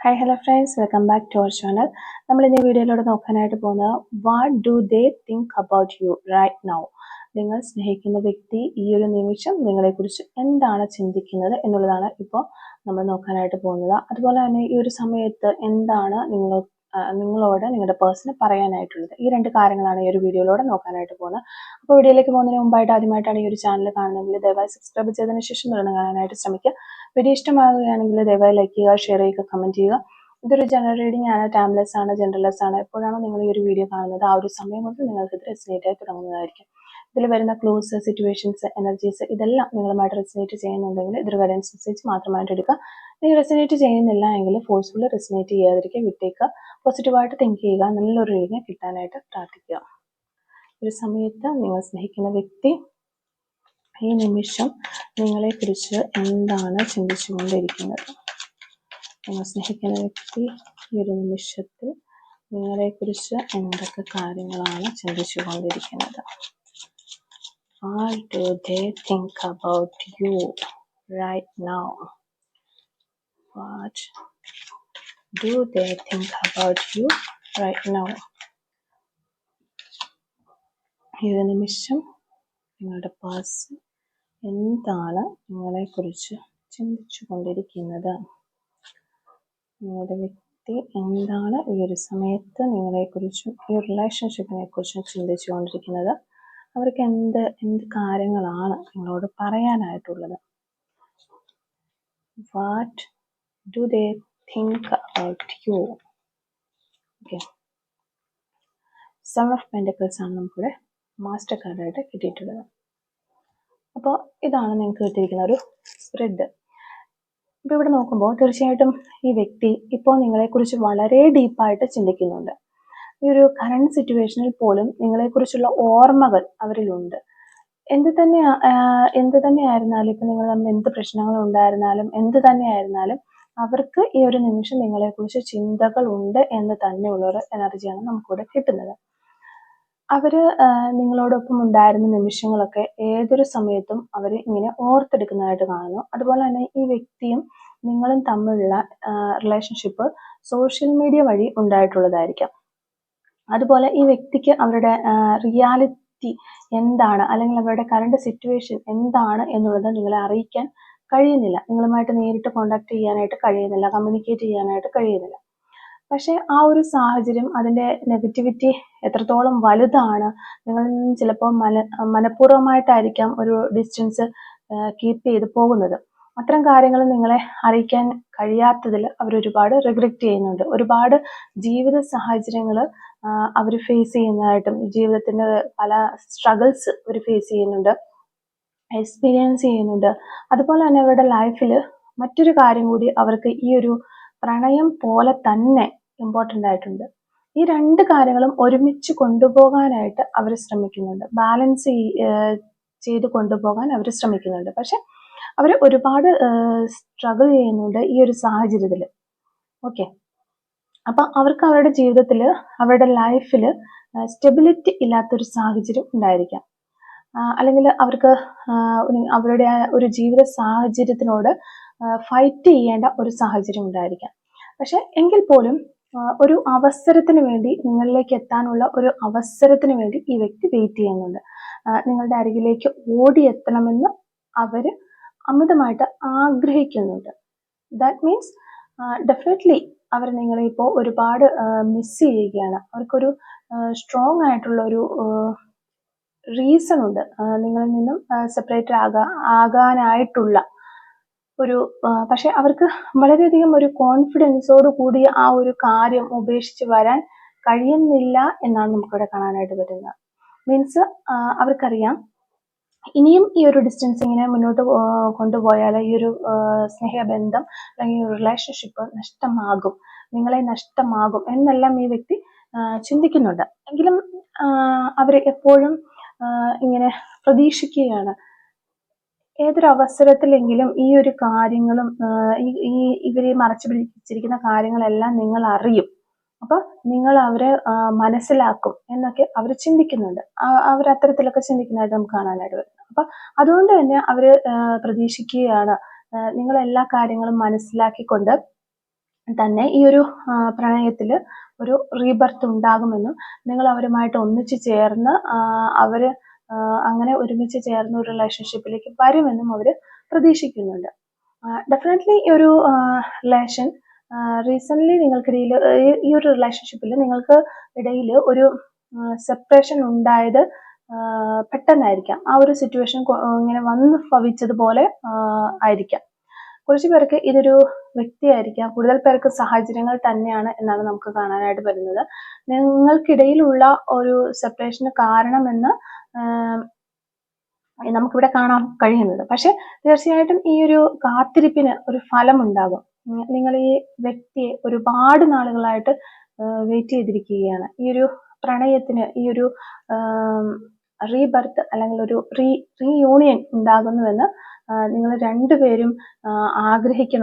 Hi hello friends, welcome back to our channel. നമ്മൾ ഇന്ന് വീഡിയോയിലൂടെ നോക്കാനായിട്ട് പോകുന്നത് what do they think about you right now. നിങ്ങൾ സ്നേഹിക്കുന്ന വ്യക്തി ഈ ഒരു നിമിഷം നിങ്ങളെക്കുറിച്ച് എന്താണ് ചിന്തിക്കുന്നത് എന്നുള്ളതാണ് ഇപ്പോൾ നമ്മൾ നോക്കാനായിട്ട് പോകുന്നത്. അതുപോലെ തന്നെ ഈ ഒരു സമയത്ത് എന്താണ് നിങ്ങളോട് നിങ്ങളുടെ പേഴ്സണ് പറയാനായിട്ടുള്ളത്. ഈ രണ്ട് കാര്യങ്ങളാണ് ഈ ഒരു വീഡിയോയിലൂടെ നോക്കാനായിട്ട് പോകുന്നത്. അപ്പോൾ വീഡിയോയിലേക്ക് പോകുന്നതിന് മുമ്പായിട്ട് ആദ്യമായിട്ടാണ് ഈ ഒരു ചാനൽ കാണുന്നതെങ്കിൽ ദയവായി സബ്സ്ക്രൈബ് ചെയ്തതിന് ശേഷം തുടർന്ന് കാണാനായിട്ട് ശ്രമിക്കുക. വീഡിയോ ഇഷ്ടമാകുകയാണെങ്കിൽ ദയവായി ലൈക്ക് ചെയ്യുക, ഷെയർ ചെയ്യുക, കമന്റ് ചെയ്യുക. ഇതൊരു ജനറൽ റീഡിംഗ് ആണ്, ടൈംലെസ് ആണ്, ജനറൽലെസ് ആണ്. എപ്പോഴാണോ നിങ്ങൾ ഈ ഒരു വീഡിയോ കാണുന്നത് ആ ഒരു സമയം മുതൽ നിങ്ങൾക്ക് ഇത് റെസിനേറ്റ് ആയി തുടങ്ങുന്നതായിരിക്കും. ഇതിൽ വരുന്ന ക്ലൂസ്, സിറ്റുവേഷൻസ്, എനർജീസ് ഇതെല്ലാം നിങ്ങളുമായിട്ട് റെസിനേറ്റ് ചെയ്യുന്നുണ്ടെങ്കിൽ ഇതൊരു ഗൈഡൻസ് മെസ്സേജ് മാത്രമായിട്ട് എടുക്കുക. നിങ്ങൾ റെസിനേറ്റ് ചെയ്യുന്നില്ല എങ്കിൽ ഫോഴ്സ്ഫുള്ളി റെസിനേറ്റ് ചെയ്യാതിരിക്കുക, വിട്ടേക്കുക. പോസിറ്റീവായിട്ട് തിങ്ക് ചെയ്യുക, നല്ലൊരു റീഡിങ് കിട്ടാനായിട്ട് പ്രാർത്ഥിക്കുക. ഒരു സമയത്ത് നിങ്ങൾ സ്നേഹിക്കുന്ന വ്യക്തി ഈ നിമിഷം നിങ്ങളെക്കുറിച്ച് എന്താണ് ചിന്തിച്ചുകൊണ്ടിരിക്കുന്നത്? നിങ്ങൾ സ്നേഹിക്കുന്ന വ്യക്തി ഈ ഒരു നിമിഷത്തിൽ നിങ്ങളെക്കുറിച്ച് എന്തൊക്കെ കാര്യങ്ങളാണ് ചിന്തിച്ചുകൊണ്ടിരിക്കുന്നത്? What do they think about you right now? What do they think about you right now? ഈ ഒരു നിമിഷം നിങ്ങളുടെ പേഴ്സൺ എന്താണ് നിങ്ങളെക്കുറിച്ച് ചിന്തിച്ചു കൊണ്ടിരിക്കുന്നത്? നിങ്ങളുടെ വ്യക്തി എന്താണ് ഈ ഒരു സമയത്ത് നിങ്ങളെക്കുറിച്ചും ഈ റിലേഷൻഷിപ്പിനെ കുറിച്ചും ചിന്തിച്ചു കൊണ്ടിരിക്കുന്നത്? അവർക്ക് എന്ത് കാര്യങ്ങളാണ് നിങ്ങളോട് പറയാനായിട്ടുള്ളത്? What do they think about U? Okay, seven of pentacles ആണ് നമുക്കിവിടെ മാസ്റ്റർ കാർഡായിട്ട് കിട്ടിയിട്ടുള്ളത്. അപ്പോൾ ഇതാണ് നിങ്ങൾക്ക് കിട്ടിയിരിക്കുന്ന ഒരു സ്പ്രെഡ്. ഇപ്പോൾ ഇവിടെ നോക്കുമ്പോൾ തീർച്ചയായിട്ടും ഈ വ്യക്തി ഇപ്പോൾ നിങ്ങളെക്കുറിച്ച് വളരെ ഡീപ്പായിട്ട് ചിന്തിക്കുന്നുണ്ട്. ഈ ഒരു കറണ്ട് സിറ്റുവേഷനിൽ പോലും നിങ്ങളെക്കുറിച്ചുള്ള ഓർമ്മകൾ അവരിലുണ്ട്. എന്ത് തന്നെയായിരുന്നാലും ഇപ്പം നിങ്ങൾ തമ്മിൽ എന്ത് പ്രശ്നങ്ങൾ ഉണ്ടായിരുന്നാലും എന്ത് തന്നെയായിരുന്നാലും അവർക്ക് ഈ ഒരു നിമിഷം നിങ്ങളെക്കുറിച്ച് ചിന്തകൾ ഉണ്ട് എന്ന് തന്നെയുള്ളൊരു എനർജിയാണ് നമുക്കിവിടെ കിട്ടുന്നത്. അവര് നിങ്ങളോടൊപ്പം ഉണ്ടായിരുന്ന നിമിഷങ്ങളൊക്കെ ഏതൊരു സമയത്തും അവർ ഇങ്ങനെ ഓർത്തെടുക്കുന്നതായിട്ട് കാണുന്നു. അതുപോലെ തന്നെ ഈ വ്യക്തിയും നിങ്ങളും തമ്മിലുള്ള റിലേഷൻഷിപ്പ് സോഷ്യൽ മീഡിയ വഴി ഉണ്ടായിട്ടുള്ളതായിരിക്കാം. അതുപോലെ ഈ വ്യക്തിക്ക് അവരുടെ റിയാലിറ്റി എന്താണ്, അല്ലെങ്കിൽ അവരുടെ കറണ്ട് സിറ്റുവേഷൻ എന്താണ് എന്നുള്ളത് നിങ്ങളെ അറിയിക്കാൻ കഴിയുന്നില്ല. നിങ്ങളുമായിട്ട് നേരിട്ട് കോണ്ടാക്ട് ചെയ്യാനായിട്ട് കഴിയുന്നില്ല, കമ്മ്യൂണിക്കേറ്റ് ചെയ്യാനായിട്ട് കഴിയുന്നില്ല. പക്ഷെ ആ ഒരു സാഹചര്യം, അതിൻ്റെ നെഗറ്റിവിറ്റി എത്രത്തോളം വലുതാണ്, നിങ്ങൾ ചിലപ്പോൾ മനഃപൂർവ്വമായിട്ടായിരിക്കാം ഒരു ഡിസ്റ്റൻസ് കീപ്പ് ചെയ്ത് പോകുന്നത്. അത്തരം കാര്യങ്ങൾ നിങ്ങളെ അറിയിക്കാൻ കഴിയാത്തതിൽ അവരൊരുപാട് റിഗ്രറ്റ് ചെയ്യുന്നുണ്ട്. ഒരുപാട് ജീവിത സാഹചര്യങ്ങൾ അവർ ഫേസ് ചെയ്യുന്നതായിട്ടും ജീവിതത്തിൻ്റെ പല സ്ട്രഗിൾസ് അവർ ഫേസ് ചെയ്യുന്നുണ്ട്, എക്സ്പീരിയൻസ് ചെയ്യുന്നുണ്ട്. അതുപോലെ തന്നെ അവരുടെ ലൈഫിൽ മറ്റൊരു കാര്യം കൂടി അവർക്ക് ഈ ഒരു പ്രണയം പോലെ തന്നെ ഇമ്പോർട്ടൻ്റ് ആയിട്ടുണ്ട്. ഈ രണ്ട് കാര്യങ്ങളും ഒരുമിച്ച് കൊണ്ടുപോകാനായിട്ട് അവർ ശ്രമിക്കുന്നുണ്ട്, ബാലൻസ് ചെയ്ത് കൊണ്ടുപോകാൻ അവർ ശ്രമിക്കുന്നുണ്ട്. പക്ഷെ അവർ ഒരുപാട് സ്ട്രഗിൾ ചെയ്യുന്നുണ്ട് ഈ ഒരു സാഹചര്യത്തിൽ. ഓക്കെ, അപ്പം അവർക്ക് അവരുടെ ജീവിതത്തിൽ, അവരുടെ ലൈഫിൽ സ്റ്റെബിലിറ്റി ഇല്ലാത്തൊരു സാഹചര്യം ഉണ്ടായിരിക്കാം. അല്ലെങ്കിൽ അവർക്ക് അവരുടെ ഒരു ജീവിത സാഹചര്യത്തിനോട് ഫൈറ്റ് ചെയ്യേണ്ട ഒരു സാഹചര്യം ഉണ്ടായിരിക്കാം. പക്ഷെ എങ്കിൽ പോലും ഒരു അവസരത്തിന് വേണ്ടി, നിങ്ങളിലേക്ക് എത്താനുള്ള ഒരു അവസരത്തിന് വേണ്ടി ഈ വ്യക്തി വെയിറ്റ് ചെയ്യുന്നുണ്ട്. നിങ്ങളുടെ അരികിലേക്ക് ഓടിയെത്തണമെന്ന് അവർ അമിതമായിട്ട് ആഗ്രഹിക്കുന്നുണ്ട്. ദാറ്റ് മീൻസ് ഡെഫിനറ്റ്ലി അവർ നിങ്ങളെ ഇപ്പോൾ ഒരുപാട് മിസ് ചെയ്യുകയാണ്. അവർക്കൊരു സ്ട്രോങ് ആയിട്ടുള്ള ഒരു റീസൺ ഉണ്ട് നിങ്ങളിൽ നിന്നും സെപ്പറേറ്റ് ആകാനായിട്ടുള്ള ഒരു, പക്ഷെ അവർക്ക് വളരെയധികം ഒരു കോൺഫിഡൻസോട് കൂടി ആ ഒരു കാര്യം ഉപേക്ഷിച്ച് വരാൻ കഴിയുന്നില്ല എന്നാണ് നമുക്കിവിടെ കാണാനായിട്ട് പറ്റുന്നത്. മീൻസ് അവർക്കറിയാം ഇനിയും ഈ ഒരു ഡിസ്റ്റൻസിങ്ങിനെ മുന്നോട്ട് കൊണ്ടുപോയാൽ ഈ ഒരു സ്നേഹബന്ധം അല്ലെങ്കിൽ ഒരു റിലേഷൻഷിപ്പ് നഷ്ടമാകും, നിങ്ങളെ നഷ്ടമാകും എന്നെല്ലാം ഈ വ്യക്തി ചിന്തിക്കുന്നുണ്ട്. എങ്കിലും അവർ എപ്പോഴും ഇങ്ങനെ പ്രതീക്ഷിക്കുകയാണ്, ഏതൊരു അവസരത്തിലെങ്കിലും ഈ ഒരു കാര്യങ്ങളും ഇവരെ മറച്ചു പിടിച്ചിരിക്കുന്ന കാര്യങ്ങളെല്ലാം നിങ്ങൾ അറിയും, അപ്പൊ നിങ്ങൾ അവരെ മനസ്സിലാക്കും എന്നൊക്കെ അവർ ചിന്തിക്കുന്നുണ്ട്. അവർ അത്തരത്തിലൊക്കെ ചിന്തിക്കുന്നതായിട്ട് നമുക്ക് കാണാനായിട്ട് വരുന്നത്. അപ്പൊ അതുകൊണ്ട് തന്നെ അവര് പ്രതീക്ഷിക്കുകയാണ് നിങ്ങൾ എല്ലാ കാര്യങ്ങളും മനസ്സിലാക്കിക്കൊണ്ട് തന്നെ ഈ ഒരു പ്രണയത്തിൽ ഒരു റീബർത്ത് ഉണ്ടാകുമെന്നും നിങ്ങൾ അവരുമായിട്ട് ഒന്നിച്ചു ചേർന്ന് അവര് അങ്ങനെ ഒരുമിച്ച് ചേർന്ന ഒരു റിലേഷൻഷിപ്പിലേക്ക് വരുമെന്നും അവർ പ്രതീക്ഷിക്കുന്നുണ്ട്. ഡെഫിനറ്റ്ലി ഈ ഒരു റിലേഷൻ റീസെൻ്റ്ലി നിങ്ങൾക്കിടയിൽ ഈ ഒരു റിലേഷൻഷിപ്പിൽ നിങ്ങൾക്ക് ഇടയിൽ ഒരു സെപ്പറേഷൻ ഉണ്ടായത് പെട്ടെന്നായിരിക്കാം. ആ ഒരു സിറ്റുവേഷൻ ഇങ്ങനെ വന്ന് ഭവിച്ചതുപോലെ ആയിരിക്കാം. കുറച്ചു പേർക്ക് ഇതൊരു വ്യക്തിയായിരിക്കാം, കൂടുതൽ പേർക്ക് സാഹചര്യങ്ങൾ തന്നെയാണ് എന്നാണ് നമുക്ക് കാണാനായിട്ട് വരുന്നത്. നിങ്ങൾക്കിടയിലുള്ള ഒരു സെപ്പറേഷന് കാരണമെന്ന് നമുക്കിവിടെ കാണാൻ കഴിയുന്നത്. പക്ഷെ തീർച്ചയായിട്ടും ഈ ഒരു കാത്തിരിപ്പിന് ഒരു ഫലം ഉണ്ടാകും. നിങ്ങൾ ഈ വ്യക്തിയെ ഒരുപാട് നാളുകളായിട്ട് വെയിറ്റ് ചെയ്തിരിക്കുകയാണ്. ഈ ഒരു പ്രണയത്തിന് ഈ ഒരു റീബർത്ത് അല്ലെങ്കിൽ ഒരു റീയൂണിയൻ ഉണ്ടാകുന്നുവെന്ന് നിങ്ങൾ രണ്ടുപേരും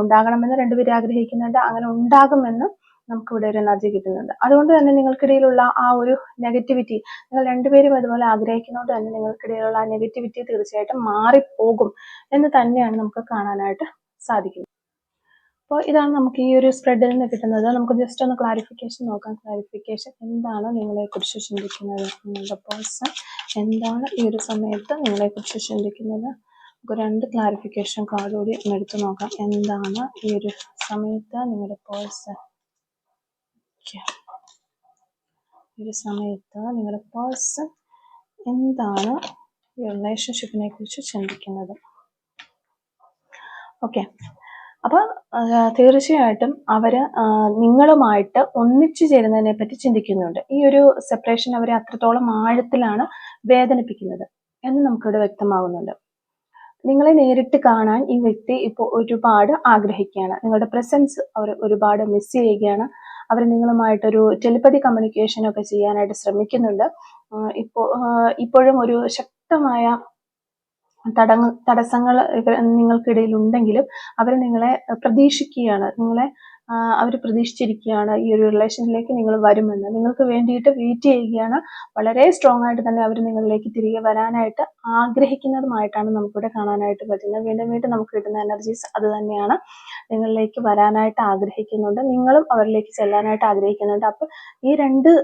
ഉണ്ടാകണമെന്ന് രണ്ടുപേരും ആഗ്രഹിക്കുന്നുണ്ട്. അങ്ങനെ ഉണ്ടാകുമെന്ന് നമുക്കിവിടെ ഒരു എനർജി കിട്ടുന്നുണ്ട്. അതുകൊണ്ട് തന്നെ നിങ്ങൾക്കിടയിലുള്ള ആ ഒരു നെഗറ്റിവിറ്റി, നിങ്ങൾ രണ്ടുപേരും അതുപോലെ ആഗ്രഹിക്കുന്നതുകൊണ്ട് തന്നെ നിങ്ങൾക്കിടയിലുള്ള ആ നെഗറ്റിവിറ്റി തീർച്ചയായിട്ടും മാറിപ്പോകും എന്ന് തന്നെയാണ് നമുക്ക് കാണാനായിട്ട് സാധിക്കുന്നത്. അപ്പോൾ ഇതാണ് നമുക്ക് ഈ ഒരു സ്പ്രെഡിൽ നിന്ന് കിട്ടുന്നത്. നമുക്ക് ജസ്റ്റ് ഒന്ന് ക്ലാരിഫിക്കേഷൻ നോക്കാം. ക്ലാരിഫിക്കേഷൻ എന്താണ് നിങ്ങളെക്കുറിച്ച് ചിന്തിക്കുന്നത്, നിങ്ങളുടെ പേഴ്സൺ എന്താണ് ഈ ഒരു സമയത്ത് നിങ്ങളെക്കുറിച്ച് ചിന്തിക്കുന്നത്. നമുക്ക് 2 ക്ലാരിഫിക്കേഷൻ കാർഡ് കൂടി എടുത്ത് നോക്കാം. എന്താണ് ഈ ഒരു സമയത്ത് നിങ്ങളുടെ പേഴ്സൺ എന്താണ് ഈ റിലേഷൻഷിപ്പിനെ കുറിച്ച് ചിന്തിക്കുന്നത്. ഓക്കെ, അപ്പൊ തീർച്ചയായിട്ടും അവര് നിങ്ങളുമായിട്ട് ഒന്നിച്ചു ചേരുന്നതിനെ പറ്റി ചിന്തിക്കുന്നുണ്ട്. ഈ ഒരു സെപ്പറേഷൻ അവരെ അത്രത്തോളം ആഴത്തിലാണ് വേദനിപ്പിക്കുന്നത് എന്ന് നമുക്കിവിടെ വ്യക്തമാകുന്നുണ്ട്. നിങ്ങളെ നേരിട്ട് കാണാൻ ഈ വ്യക്തി ഇപ്പോൾ ഒരുപാട് ആഗ്രഹിക്കുകയാണ്. നിങ്ങളുടെ പ്രസൻസ് അവർ ഒരുപാട് മിസ് ചെയ്യുകയാണ്. അവർ നിങ്ങളുമായിട്ടൊരു ടെലിപ്പതി കമ്മ്യൂണിക്കേഷൻ ഒക്കെ ചെയ്യാനായിട്ട് ശ്രമിക്കുന്നുണ്ട്. ഇപ്പോഴും ഒരു ശക്തമായ തടസ്സങ്ങൾ നിങ്ങൾക്കിടയിൽ ഉണ്ടെങ്കിലും അവർ നിങ്ങളെ പ്രതീക്ഷിക്കുകയാണ്. അവർ പ്രതീക്ഷിച്ചിരിക്കുകയാണ് ഈ ഒരു റിലേഷനിലേക്ക് നിങ്ങൾ വരുമെന്ന്. നിങ്ങൾക്ക് വേണ്ടിയിട്ട് വെയിറ്റ് ചെയ്യുകയാണ്. വളരെ സ്ട്രോങ് ആയിട്ട് തന്നെ അവർ നിങ്ങളിലേക്ക് തിരികെ വരാനായിട്ട് ആഗ്രഹിക്കുന്നതുമായിട്ടാണ് നമുക്കിവിടെ കാണാനായിട്ട് പറ്റുന്നത്. വീണ്ടും വീണ്ടും നമുക്ക് കിട്ടുന്ന എനർജീസ് അത് തന്നെയാണ്. നിങ്ങളിലേക്ക് വരാനായിട്ട് ആഗ്രഹിക്കുന്നുണ്ട്, നിങ്ങളും അവരിലേക്ക് ചെല്ലാനായിട്ട് ആഗ്രഹിക്കുന്നുണ്ട്. അപ്പോൾ ഈ 2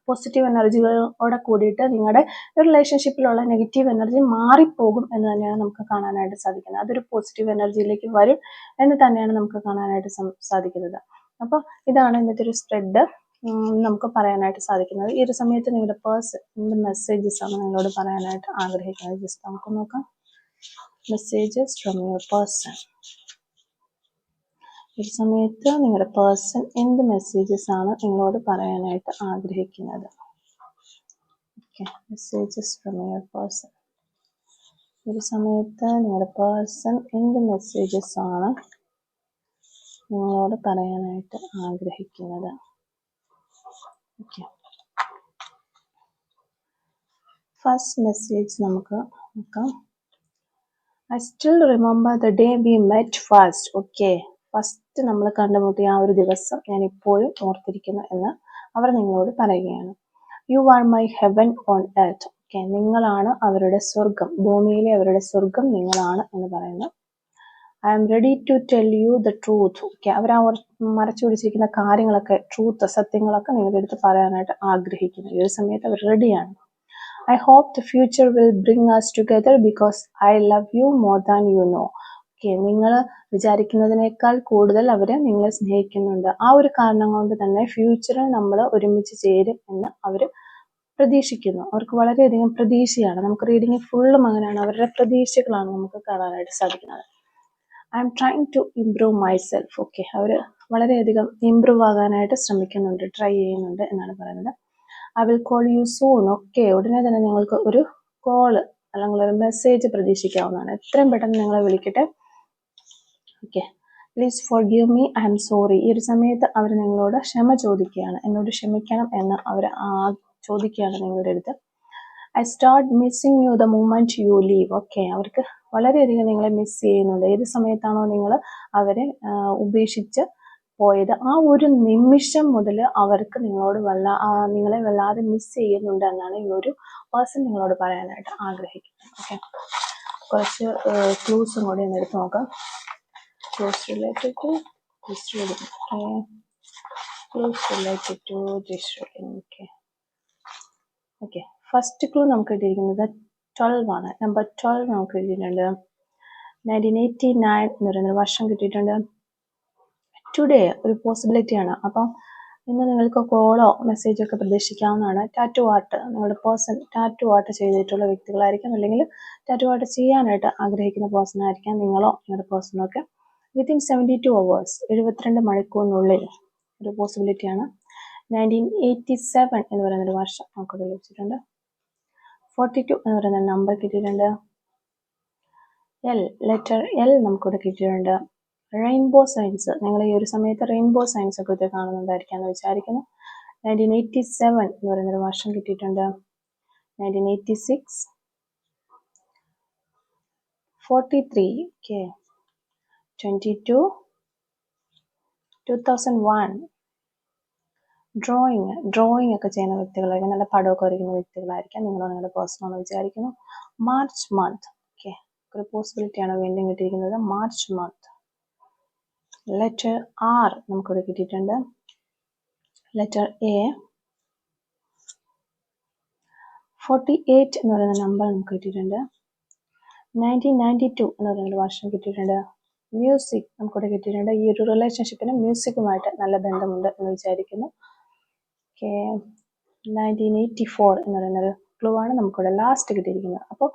പോസിറ്റീവ് എനർജികളോടെ കൂടിയിട്ട് നിങ്ങളുടെ റിലേഷൻഷിപ്പിലുള്ള നെഗറ്റീവ് എനർജി മാറിപ്പോകും എന്ന് തന്നെയാണ് നമുക്ക് കാണാനായിട്ട് സാധിക്കുന്നത്. അതൊരു പോസിറ്റീവ് എനർജിയിലേക്ക് വരും എന്ന് തന്നെയാണ് നമുക്ക് കാണാനായിട്ട് സാധിക്കുന്നത്. അപ്പോൾ ഇതാണ് ഇന്നത്തെ ഒരു സ്പ്രെഡ് നമുക്ക് പറയാനായിട്ട് സാധിക്കുന്നത്. ഈ ഒരു സമയത്ത് നിങ്ങളുടെ പേഴ്സൺ എന്ത് മെസ്സേജസ് ആണ് നിങ്ങളോട് പറയാനായിട്ട് ആഗ്രഹിക്കുന്നത്, ജസ്റ്റ് നമുക്ക് നോക്കാം. Messages from your person. ഈ സമയത്ത് നിങ്ങളുടെ പേഴ്സൺ എന്ത് മെസ്സേജസ് ആണ് നിങ്ങളോട് പറയാനായിട്ട് ആഗ്രഹിക്കുന്നത്. Okay, messages from your person. ഈ സമയത്ത് നിങ്ങളുടെ പേഴ്സൺ എന്ത് മെസ്സേജസ് ആണ് നിങ്ങളോട് പറയാനായിട്ട് ആഗ്രഹിക്കുന്നത്. ഓക്കെ, ഫസ്റ്റ് മെസ്സേജ് നമുക്ക് നോക്കാം. I still remember the day we met first. Okay, first നമ്മൾ കണ്ടുമുട്ടിയ ആ ഒരു ദിവസം ഞാൻ ഇപ്പോഴും ഓർത്തിരിക്കുന്നു എന്ന് അവർ നിങ്ങളോട് പറയുകയാണ്. You are my heaven on earth. Okay, നിങ്ങളാണ് അവരുടെ സ്വർഗം, ഭൂമിയിലെ അവരുടെ സ്വർഗം നിങ്ങളാണ് എന്ന് പറയുന്നു. I am ready to tell you the truth. Okay, അവർ മറച്ചു പിടിച്ചിരിക്കുന്ന കാര്യങ്ങളൊക്കെ, ട്രൂത്ത്, സത്യങ്ങളൊക്കെ നിങ്ങളുടെ അടുത്ത് പറയാനായിട്ട് ആഗ്രഹിക്കുന്നു. ഈ ഒരു സമയത്ത് അവർ റെഡിയാണ്. I hope the future will bring us together because I love you more than you know. Okay, നിങ്ങൾ വിചാരിക്കുന്നതിനേക്കാൾ കൂടുതൽ അവർ നിങ്ങളെ സ്നേഹിക്കുന്നുണ്ട്. ആ ഒരു കാരണം കൊണ്ട് തന്നെ ഫ്യൂച്ചറിൽ നമ്മൾ ഒരുമിച്ച് ചേരും എന്ന് അവർ പ്രതീക്ഷിക്കുന്നു. അവർക്ക് വളരെയധികം പ്രതീക്ഷയാണ്. നമുക്ക് റീഡിങ് ഫുള്ളും അങ്ങനെയാണ്, അവരുടെ പ്രതീക്ഷകളാണ് നമുക്ക് കാണാനായിട്ട് സാധിക്കുന്നത്. I am trying to improve myself. Okay, അവർ വളരെയധികം ഇംപ്രൂവ് ആകാനായിട്ട് ശ്രമിക്കുന്നുണ്ട്, ട്രൈ ചെയ്യുന്നുണ്ട് എന്നാണ് പറയുന്നത്. I will call you soon. Okay, ഉടനെ തന്നെ നിങ്ങൾക്ക് ഒരു കോള് അല്ലെങ്കിൽ ഒരു മെസ്സേജ് പ്രതീക്ഷിക്കാവുന്നതാണ്. എത്രയും പെട്ടെന്ന് നിങ്ങളെ വിളിക്കട്ടെ. Okay, please forgive me, I am sorry. ഈ ഒരു സമയത്ത് അവർ നിങ്ങളോട് ക്ഷമ ചോദിക്കുകയാണ്, എന്നോട് ക്ഷമിക്കണം എന്ന് അവർ ചോദിക്കുകയാണ് നിങ്ങളുടെ അടുത്ത്. I start missing you the moment you leave. Okay, അവർക്ക് വളരെയധികം നിങ്ങളെ മിസ് ചെയ്യുന്നുണ്ട്. ഏത് സമയത്താണോ നിങ്ങൾ അവരെ ഉപേക്ഷിച്ച് പോയത് ആ ഒരു നിമിഷം മുതൽ അവർക്ക് നിങ്ങളെ വല്ലാതെ മിസ് ചെയ്യുന്നുണ്ട് എന്നാണ് ഈ ഒരു പേഴ്സൺ നിങ്ങളോട് പറയാനായിട്ട് ആഗ്രഹിക്കുന്നത്. ഓക്കെ, കുറച്ച് ക്ലൂസും കൂടി ഒന്ന് എടുത്ത് നോക്കാം. Clues related to this reading. Okay. Clues related to this reading. Okay. Okay, first clue നമുക്ക് കിട്ടിയിരിക്കുന്നത് 12 ആണ്. നമ്പർ 12 നമുക്ക് കിട്ടിയിട്ടുണ്ട്. 1989 എന്ന് പറയുന്ന വർഷം കിട്ടിയിട്ടുണ്ട്. ടുഡേ ഒരു പോസിബിലിറ്റിയാണ്. അപ്പം ഇന്ന് നിങ്ങൾക്ക് കോളോ മെസ്സേജോ ഒക്കെ പ്രതീക്ഷിക്കാവുന്നതാണ്. ടാറ്റു ആർട്ട്, നിങ്ങളുടെ പേഴ്സൺ ടാറ്റു ആർട്ട് ചെയ്തിട്ടുള്ള വ്യക്തികളായിരിക്കാം, അല്ലെങ്കിൽ ടാറ്റു ആർട്ട് ചെയ്യാനായിട്ട് ആഗ്രഹിക്കുന്ന പേഴ്സൺ ആയിരിക്കാം നിങ്ങളോ നിങ്ങളുടെ പേഴ്സണോ ഒക്കെ. വിത്തിൻ 72 hours 72 മണിക്കൂറിനുള്ളിൽ ഒരു പോസിബിലിറ്റിയാണ്. 1987 എന്ന് പറയുന്നൊരു വർഷം നമുക്കിവിടെ ലഭിച്ചിട്ടുണ്ട്. 42 എന്ന് പറയുന്ന നമ്പർ കിട്ടിയിട്ടുണ്ട്. എൽ, ലെറ്റർ എൽ നമുക്കിവിടെ കിട്ടിയിട്ടുണ്ട്. റെയിൻബോ സയൻസ്, നിങ്ങൾ ഈ ഒരു സമയത്ത് റെയിൻബോ സയൻസ് ഒക്കെ ഇത് കാണുന്നുണ്ടായിരിക്കാം എന്ന് വിചാരിക്കുന്നു. 1987 എന്ന് പറയുന്നൊരു വർഷം കിട്ടിയിട്ടുണ്ട്. 1986, 43, ഓക്കെ, 22, 2001. ഡ്രോയിങ് ഒക്കെ ചെയ്യുന്ന വ്യക്തികളായിരിക്കും, നല്ല പടമൊക്കെ വരയ്ക്കുന്ന വ്യക്തികളായിരിക്കാം നിങ്ങളോ നിങ്ങളുടെ പേഴ്സണോ എന്ന് വിചാരിക്കുന്നു. മാർച്ച് മന്ത്, ഓക്കെ, ഒരു പോസിബിലിറ്റിയാണ് വീണ്ടും കിട്ടിയിരിക്കുന്നത്. March month. ലെറ്റർ ആർ നമുക്കിവിടെ കിട്ടിയിട്ടുണ്ട്. ലെറ്റർ എ, 48 എന്ന് പറയുന്ന നമ്പർ നമുക്ക് കിട്ടിയിട്ടുണ്ട്. 1992 എന്ന് പറയുന്ന വർഷം കിട്ടിയിട്ടുണ്ട്. മ്യൂസിക് നമുക്കിവിടെ കിട്ടിയിട്ടുണ്ട്. ഈ ഒരു റിലേഷൻഷിപ്പിന് മ്യൂസിക്കുമായിട്ട് നല്ല ബന്ധമുണ്ട് എന്ന് വിചാരിക്കുന്നു. ഓക്കെ, 1984 എന്ന് പറയുന്നൊരു ക്ലൂ ആണ് നമുക്കിവിടെ ലാസ്റ്റ് കിട്ടിയിരിക്കുന്നത്. അപ്പോൾ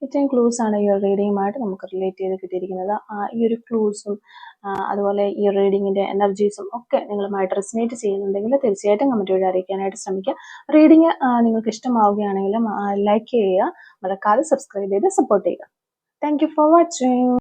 ഇത്രയും ക്ലൂസ് ആണ് ഈ ഒരു റീഡിങ്ങുമായിട്ട് നമുക്ക് റിലേറ്റ് ചെയ്ത് കിട്ടിയിരിക്കുന്നത്. ഈ ഒരു ക്ലൂസും അതുപോലെ ഈ റീഡിങ്ങിൻ്റെ എനർജീസും ഒക്കെ നിങ്ങളുമായിട്ട് റെസിനേറ്റ് ചെയ്യുന്നുണ്ടെങ്കിൽ തീർച്ചയായിട്ടും കമൻറ്റ് വഴി അറിയിക്കാനായിട്ട് ശ്രമിക്കുക. റീഡിങ് നിങ്ങൾക്ക് ഇഷ്ടമാവുകയാണെങ്കിലും ലൈക്ക് ചെയ്യുക, മറക്കാതെ സബ്സ്ക്രൈബ് ചെയ്ത് സപ്പോർട്ട് ചെയ്യുക. Thank you for watching.